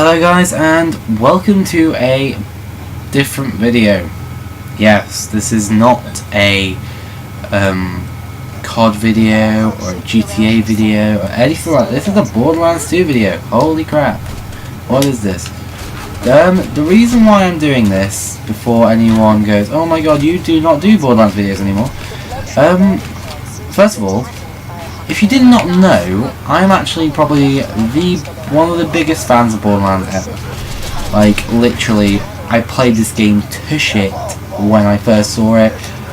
Hello guys, and welcome to a different video. Yes, this is not a COD video or a GTA video or anything like this. This is a Borderlands 2 video. Holy crap. What is this? The reason why I'm doing this, before anyone goes, oh my god, you do not do Borderlands videos anymore. First of all, if you did not know, I'm actually probably one of the biggest fans of Borderlands ever. Like, literally, I played this game to shit when I first saw it.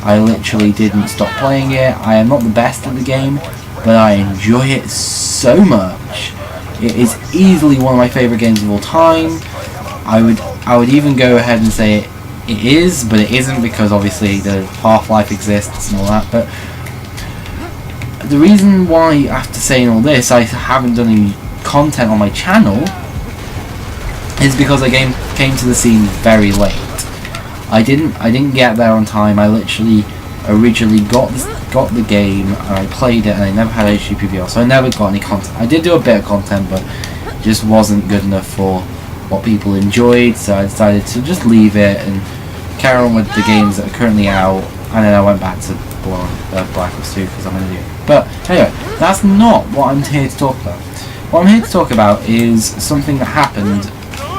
I literally didn't stop playing it. I am not the best at the game, but I enjoy it so much. It is easily one of my favourite games of all time. I would even go ahead and say it is, but it isn't, because obviously the Half-Life exists and all that. But the reason why, after saying all this, I haven't done any content on my channel is because the game came to the scene very late. I didn't get there on time. I literally originally got the game and I played it, and I never had HD PVR, so I never got any content. I did do a bit of content, but it just wasn't good enough for what people enjoyed, so I decided to just leave it and carry on with the games that are currently out, and then I went back to Black Ops 2 because I'm an idiot. But anyway, that's not what I'm here to talk about. What I'm here to talk about is something that happened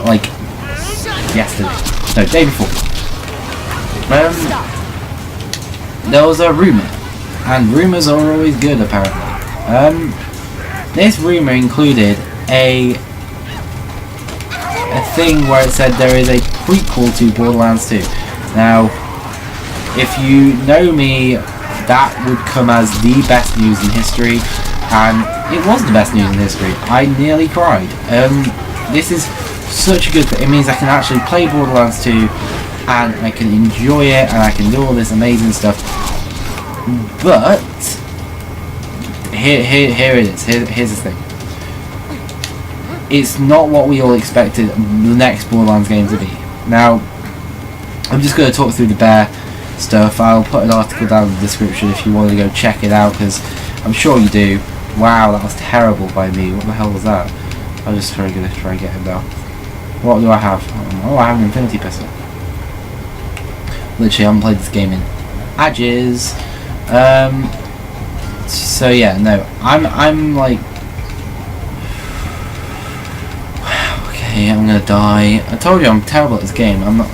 like yesterday, no, day before. There was a rumour, and rumours are always good apparently. This rumour included a thing where it said there is a prequel to Borderlands 2. Now, if you know me, that would come as the best news in history, and it was the best news in history. I nearly cried. This is such a good thing. It means I can actually play Borderlands 2, and I can enjoy it, and I can do all this amazing stuff. But here it is. Here's the thing. It's not what we all expected the next Borderlands game to be. Now, I'm just going to talk through the bare stuff. I'll put an article down in the description if you want to go check it out, because I'm sure you do. Wow, that was terrible by me. What the hell was that? I'm just going to try and get him down. What do I have? Oh, I have an Infinity Pistol. Literally, I haven't played this game in ages. So yeah, no, I'm like, okay, I'm gonna die. I told you I'm terrible at this game. I'm not.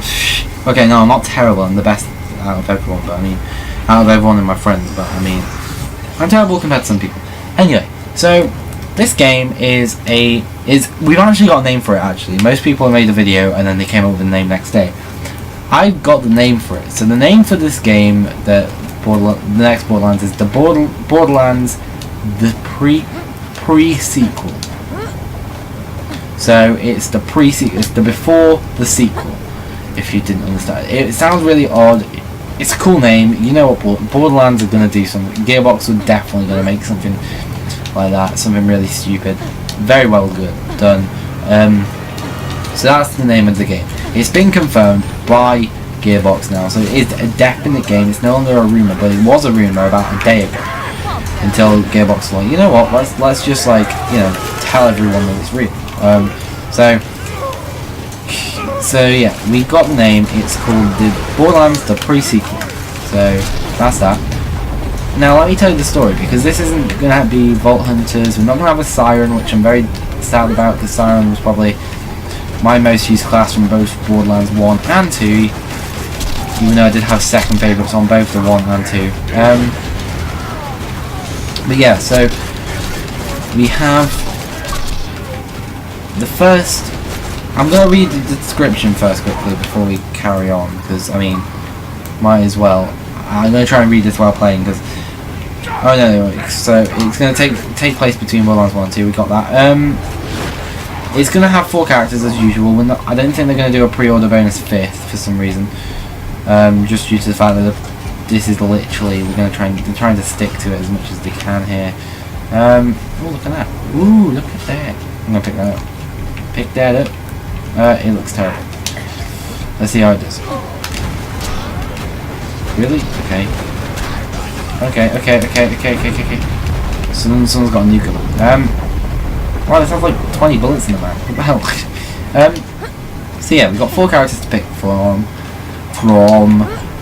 Okay, no, I'm not terrible. I'm the best out of everyone, but I mean, out of everyone and my friends. But I mean, I'm terrible compared to some people. Anyway, so this game is we've actually got a name for it. Actually, most people have made a video and then they came up with a name next day. I got the name for it. So the name for this game, the next Borderlands, is the Borderlands the pre-sequel. So it's the pre-sequel. It's the before the sequel. If you didn't understand, it sounds really odd. It's a cool name. You know what? Borderlands are gonna do something. Gearbox are definitely gonna make something like that. Something really stupid. Very well done. So that's the name of the game. It's been confirmed by Gearbox now, so it's a definite game. It's no longer a rumor, but it was a rumor about a day ago. Until Gearbox was like, you know what? Let's just, like, you know, tell everyone that it's real. So yeah, we got the name. It's called the Borderlands the pre-sequel. So that's that. Now let me tell you the story, because this isn't gonna be Vault Hunters. We're not gonna have a Siren, which I'm very sad about, because Siren was probably my most used class from both Borderlands 1 and 2, even though I did have second favourites on both the 1 and 2. But yeah, so we have the first. I'm going to read the description first quickly before we carry on, because I mean, might as well. I'm going to try and read this while playing, because oh no, so it's going to take place between Borderlands 1 and 2. We got that. It's going to have 4 characters as usual. I don't think they're going to do a pre-order bonus 5th for some reason. Just due to the fact that this is literally, they're trying to stick to it as much as they can here. Oh, look at that. Ooh, look at that. I'm going to pick that up. Pick that up. It looks terrible. Let's see how it does. Really? Okay. Okay. Someone's got a nuke. Wow, this has like 20 bullets in the map. What the hell? So yeah, we've got 4 characters to pick from,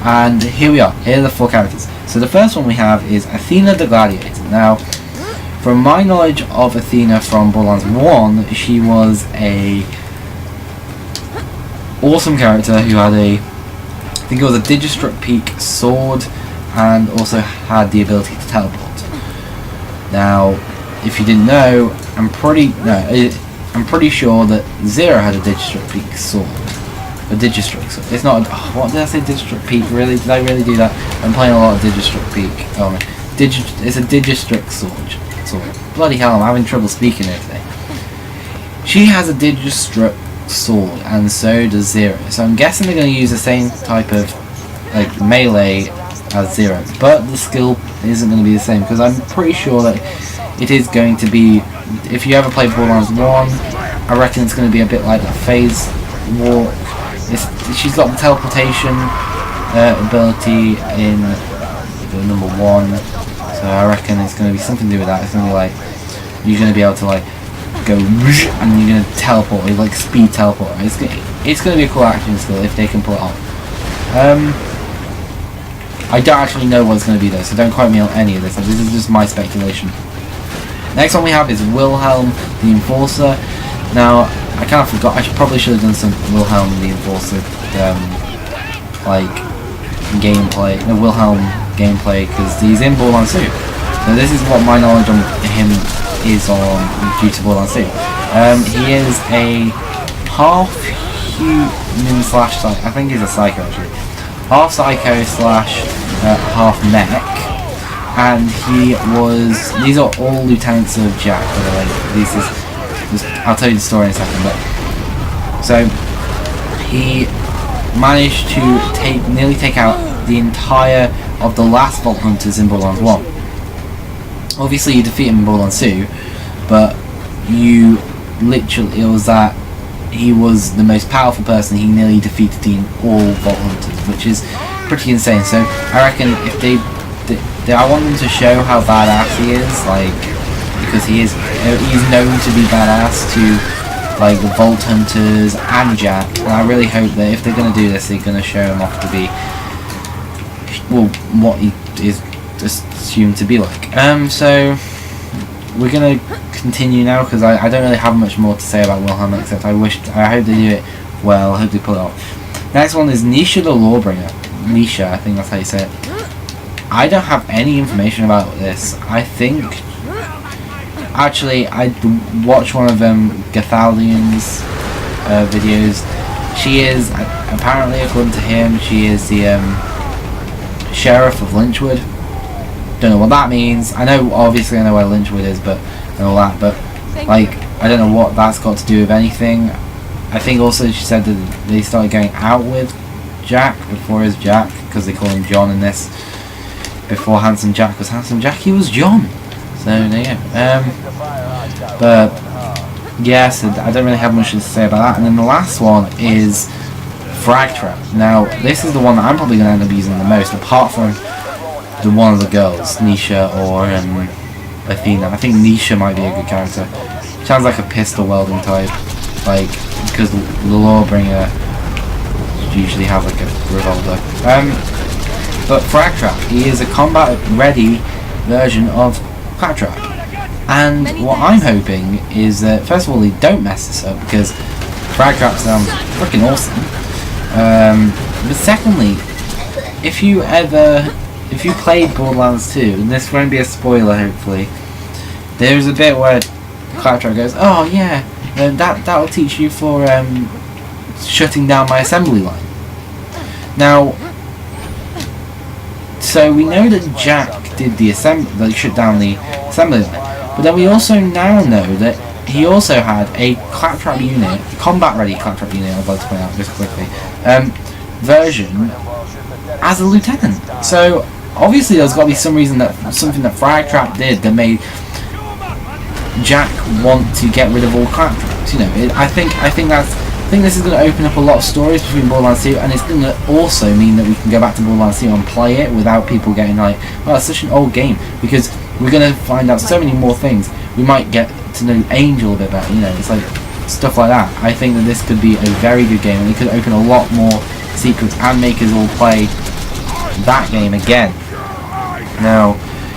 and here we are. Here are the 4 characters. So the first one we have is Athena the Gladiator. Now, from my knowledge of Athena from Borderlands 1, she was a awesome character who had I think it was a Digistruct Peak sword, and also had the ability to teleport. Now, if you didn't know, I'm pretty sure that Zero had a Digistruct Peak sword. A Digistruct sword. It's not. What did I say? Digistruct Peak? Really? Did I really do that? I'm playing a lot of Digistruct Peak. Oh man, it's a Digistruct sword. Bloody hell! I'm having trouble speaking here today. She has a Digistruct sword, and so does Zero. So I'm guessing they're going to use the same type of like melee as Zero, but the skill isn't going to be the same, because I'm pretty sure that it is going to be. If you ever played Borderlands 1, I reckon it's going to be a bit like a phase walk. She's got the teleportation ability in number 1, so I reckon it's going to be something to do with that. It's going to be like you're going to be able to like go and you're going to teleport, like speed teleport. It's going to be a cool action skill if they can pull it off. I don't actually know what it's going to be though, so don't quote me on any of this. This is just my speculation. Next one we have is Wilhelm the Enforcer. Now, I kind of forgot, probably should have done some Wilhelm the Enforcer, like, gameplay, no, Wilhelm gameplay, because he's in Borderlands 2. So this is what my knowledge on him is on due to Borderlands 2. He is a half human slash, I think he's a psycho actually. Half psycho slash half mech. And these are all lieutenants of Jack, by the way. I'll tell you the story in a second, but so he managed to nearly take out the entire of the last Vault Hunters in Borderlands 1. Obviously you defeat him in Borderlands 2, but it was that he was the most powerful person. He nearly defeated all Vault Hunters, which is pretty insane. So I reckon if I want them to show how badass he is, like, because he's known to be badass to like the Vault Hunters and Jack, and I really hope that if they're going to do this, they're going to show him off to be, well, what he is assumed to be like. So we're going to continue now, because I don't really have much more to say about Wilhelm, except I hope they do it well. I hope they pull it off. Next one is Nisha the Lawbringer. Nisha, I think that's how you say it. I don't have any information about this. I think, actually, I watched one of Gathaldian's videos. She is, apparently, according to him, she is the sheriff of Lynchwood. Don't know what that means. Obviously I know where Lynchwood is, and all that, but like, I don't know what that's got to do with anything. I think also she said that they started going out with Jack before his Jack, because they call him John in this. Before Handsome Jack was Handsome Jack, he was John. So there you go. But yeah, so I don't really have much to say about that. And then the last one is Frag Trap. Now this is the one that I'm probably going to end up using the most, apart from one of the girls, Nisha or Athena. I think Nisha might be a good character. Sounds like a pistol welding type, like, because the Lawbringer usually have like a revolver. But Frag Trap, he is a combat-ready version of Claptrap. And what I'm hoping is that, first of all, they don't mess this up, because Frag Trap sounds freaking awesome. But secondly, if you played Borderlands 2, and this won't be a spoiler hopefully, there's a bit where Claptrap goes, oh yeah, that'll teach you for shutting down my assembly line. Now, so we know that Jack did shut down the assembly line, but then we also now know that he also had a Claptrap unit, combat-ready Claptrap unit, I'd like to point out just quickly, version as a lieutenant. So obviously there's got to be something that Frag Trap did that made Jack want to get rid of all Claptraps. You know, I think this is going to open up a lot of stories between Borderlands 2, and it's going to also mean that we can go back to Borderlands 2 and play it without people getting like, well, it's such an old game, because we're going to find out so many more things. We might get to know Angel a bit better, you know, it's like, stuff like that. I think that this could be a very good game, and it could open a lot more secrets and make us all play that game again. Now,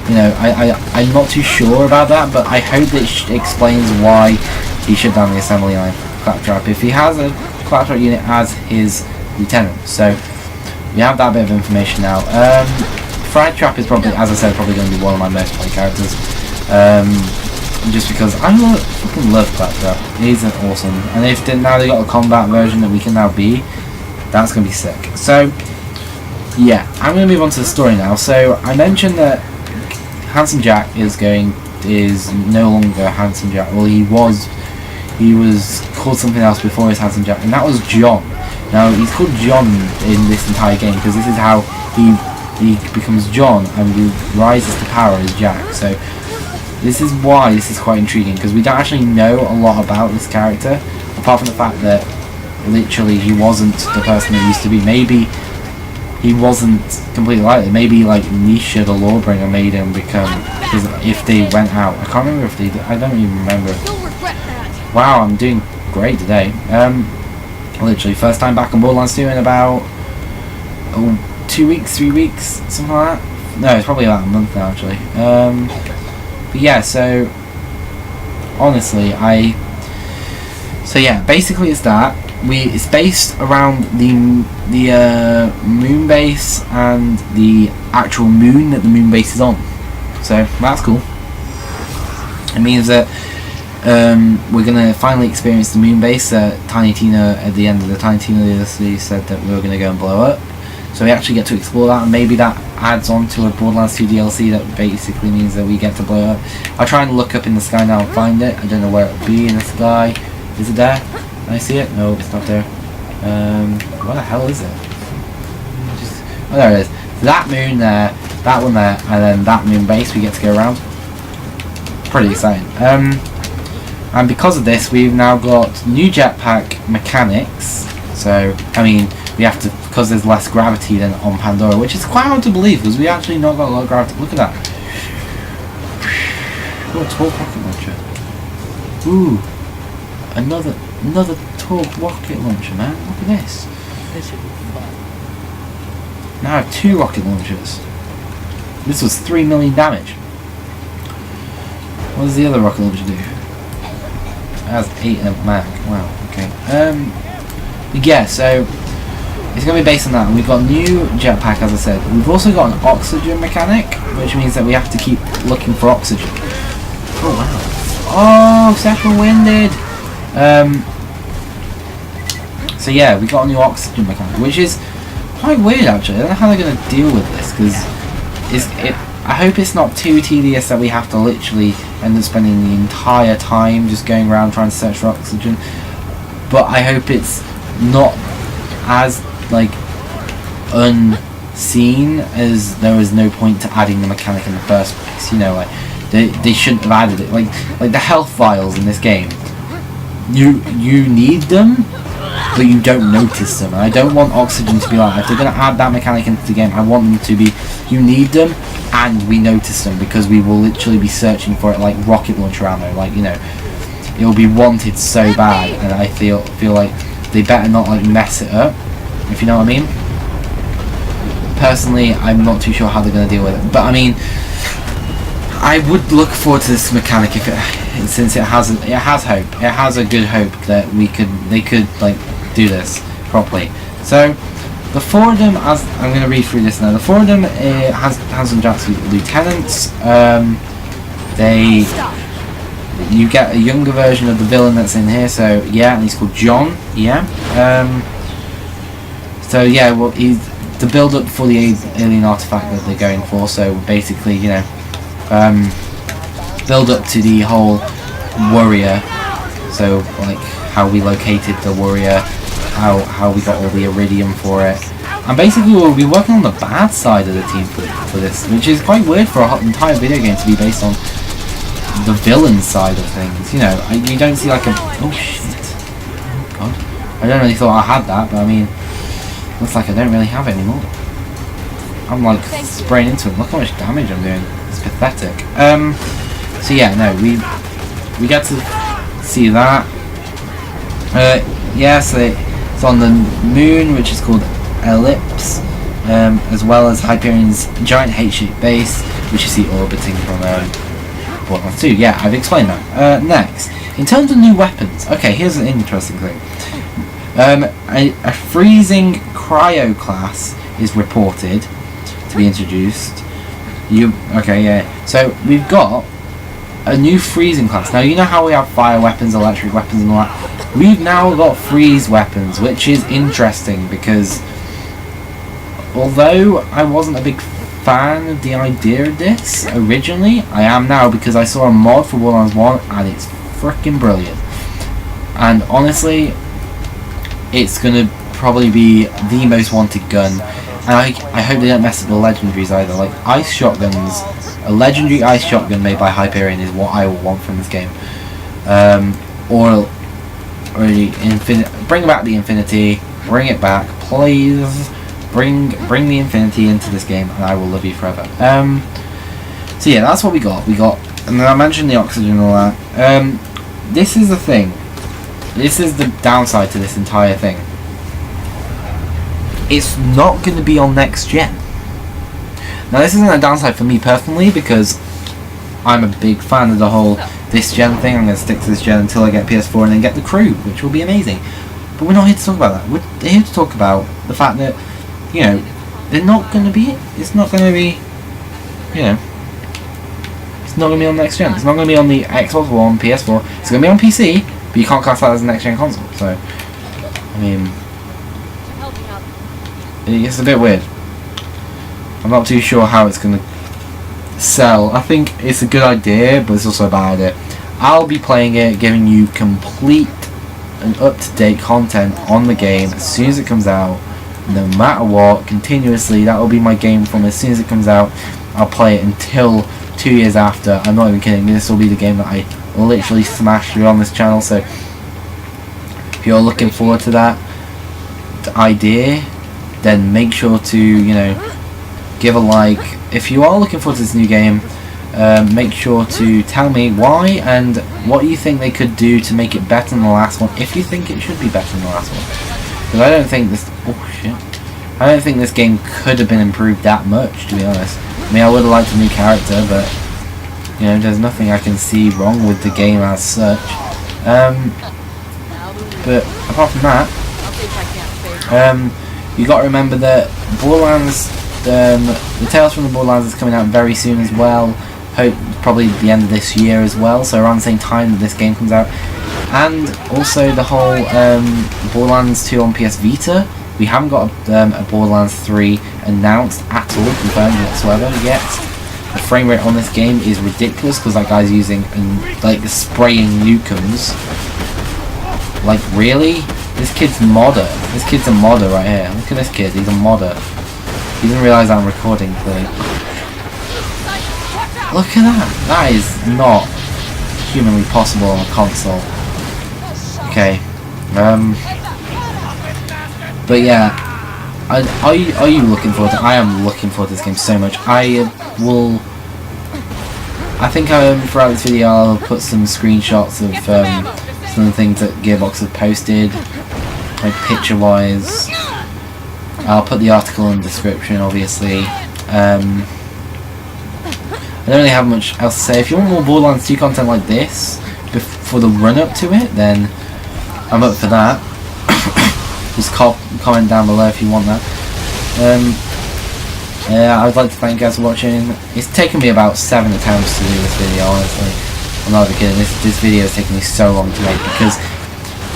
you know, I'm not too sure about that, but I hope that it explains why he shut down the assembly line for Claptrap if he has a Claptrap unit as his lieutenant. So we have that bit of information now. Fried Trap is probably, as I said, probably going to be one of my most played characters. Just because I fucking love Claptrap. He's awesome. And if now they got a combat version that we can now be, that's going to be sick. So yeah, I'm going to move on to the story now. So I mentioned that Handsome Jack is no longer Handsome Jack. Well, he was called something else before his Handsome Jack, and that was John. Now he's called John in this entire game because this is how he becomes John and he rises to power as Jack. So this is why this is quite intriguing, because we don't actually know a lot about this character apart from the fact that literally he wasn't the person he used to be. Maybe he wasn't completely like it. Maybe like Nisha the Lawbringer made him become, because if they went out, I can't remember if they did, I don't even remember. Wow, I'm doing great today. Literally first time back on Borderlands 2 in about 2 weeks, 3 weeks, something like that. No, it's probably about a month now actually. But yeah, so honestly, so yeah, basically it's that. It's based around the moon base and the actual moon that the moon base is on. So that's cool. It means that we're gonna finally experience the moon base. Tiny Tina at the end of the Tiny Tina DLC said that we were gonna go and blow up. So we actually get to explore that, and maybe that adds on to a Borderlands 2 DLC that basically means that we get to blow up. I'll try and look up in the sky now and find it. I don't know where it would be in the sky. Is it there? Can I see it? No, it's not there. Where the hell is it? Oh, there it is. That moon there, that one there, and then that moon base we get to go around. Pretty exciting. And because of this, we've now got new jetpack mechanics. So, I mean, we have to, because there's less gravity than on Pandora, which is quite hard to believe, because we actually not got a lot of gravity. Look at that. Oh, torque rocket launcher. Ooh, another torque rocket launcher, man. Look at this. Now I have 2 rocket launchers. This was 3 million damage. What does the other rocket launcher do? It has 8 in a mag. Wow. Okay. Yeah. So it's going to be based on that, and we've got a new jetpack, as I said. We've also got an oxygen mechanic, which means that we have to keep looking for oxygen. Oh wow! Oh, Sexual Winded! So yeah, we got a new oxygen mechanic, which is quite weird actually. I don't know how they're going to deal with this, because I hope it's not too tedious that we have to literally end up spending the entire time just going around trying to search for oxygen. But I hope it's not as like unseen as there was no point to adding the mechanic in the first place. You know, like they shouldn't have added it. Like the health vials in this game, you need them, but you don't notice them. And I don't want oxygen to be like, if they're going to add that mechanic into the game, I want them to be, you need them and we notice them, because we will literally be searching for it like rocket launcher ammo. Like, you know, it will be wanted so bad, and I feel like they better not like mess it up, if you know what I mean. Personally, I'm not too sure how they're going to deal with it, but I mean, I would look forward to this mechanic since it has hope. It has a good hope that they could like do this properly. So the 4 of them, as I'm going to read through this now. The 4 of them has Handsome Jack's lieutenants. You get a younger version of the villain that's in here. So yeah, and he's called John. Yeah. So yeah, well, he's the build up for the alien artifact that they're going for. So basically, you know, build up to the whole warrior. So like how we located the warrior, how we got all the iridium for it, and basically we'll be working on the bad side of the team for this, which is quite weird for an entire video game to be based on the villain side of things. You know, you don't see like a, oh shit, oh god, I don't really thought I had that, but I mean, looks like I don't really have it anymore. I'm like spraying into it. Look how much damage I'm doing. It's pathetic. So yeah, no, we get to see that. Yes, it's on the moon, which is called Ellipse, as well as Hyperion's giant H-shaped base, which you see orbiting from Borderlands 2. Yeah, I've explained that. Next, in terms of new weapons, okay, here's an interesting thing. A freezing cryo class is reported to be introduced. So we've got a new freezing class. Now, you know how we have fire weapons, electric weapons and all that? We've now got freeze weapons, which is interesting because although I wasn't a big fan of the idea of this originally, I am now because I saw a mod for Borderlands 1 and it's freaking brilliant. And honestly, it's gonna probably be the most wanted gun. And I hope they don't mess up the legendaries either. Like ice shotguns, a legendary ice shotgun made by Hyperion is what I want from this game. Or the bring back the Infinity, bring it back, please. Bring the Infinity into this game, and I will love you forever. So yeah, that's what we got. And then I mentioned the oxygen and all that. This is the thing. This is the downside to this entire thing. It's not going to be on next gen. Now this isn't a downside for me personally because I'm a big fan of the whole this gen thing. I'm going to stick to this gen until I get PS4 and then get the crew, which will be amazing. But we're not here to talk about that. We're here to talk about the fact that, you know, they're not going to be. It's not going to be. You know, it's not going to be on next gen. It's not going to be on the Xbox One, PS4. It's going to be on PC, but you can't class that as a next gen console. So, I mean, it's a bit weird. I'm not too sure how it's going to sell. I think it's a good idea, but it's also a bad idea. I'll be playing it, giving you complete and up-to-date content on the game as soon as it comes out, no matter what, continuously. That will be my game from as soon as it comes out. I'll play it until 2 years after. I'm not even kidding. This will be the game that I literally smash through on this channel. So if you're looking forward to that idea, then make sure to, you know, give a like. If you are looking forward to this new game, make sure to tell me why and what you think they could do to make it better than the last one, if you think it should be better than the last one. Because I don't think this... oh shit. I don't think this game could have been improved that much, to be honest. I mean, I would have liked a new character, but, you know, there's nothing I can see wrong with the game as such. But apart from that, you got to remember that Borderlands, the Tales from the Borderlands is coming out very soon as well. Hope probably the end of this year as well, so around the same time that this game comes out. And also the whole Borderlands 2 on PS Vita. We haven't got a Borderlands 3 announced at all, confirmed whatsoever yet. The frame rate on this game is ridiculous because that guy's using like spraying nukems. Like really? This kid's modder. This kid's a modder right here. Look at this kid, he's a modder. He doesn't realise I'm recording clearly. Look at that. That is not humanly possible on a console. Okay. But yeah. Are you looking forward to it? I am looking forward to this game so much. I think throughout this video I'll put some screenshots of some of the things that Gearbox have posted, like picture wise. I'll put the article in the description, obviously. I don't really have much else to say. If you want more Borderlands 2 content like this for the run up to it, then I'm up for that. Just comment down below if you want that. Yeah, I'd like to thank you guys for watching. It's taken me about 7 attempts to do this video, honestly. I'm not even kidding. This video has taken me so long to make because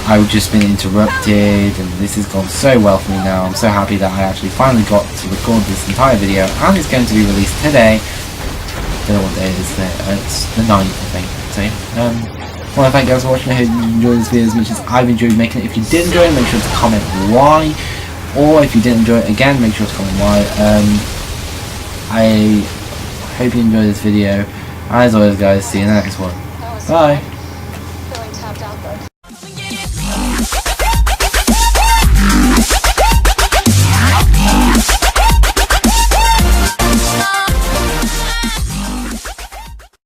I've just been interrupted, and this has gone so well for me now. I'm so happy that I actually finally got to record this entire video, and it's going to be released today. I don't know what day it is today. It's the 9th, I think. So yeah. I want to thank you guys for watching. I hope you enjoyed this video as much as I've enjoyed making it. If you did enjoy it, make sure to comment why, or if you didn't enjoy it, again, make sure to comment why. I hope you enjoyed this video. As always, guys, see you in the next one. Bye.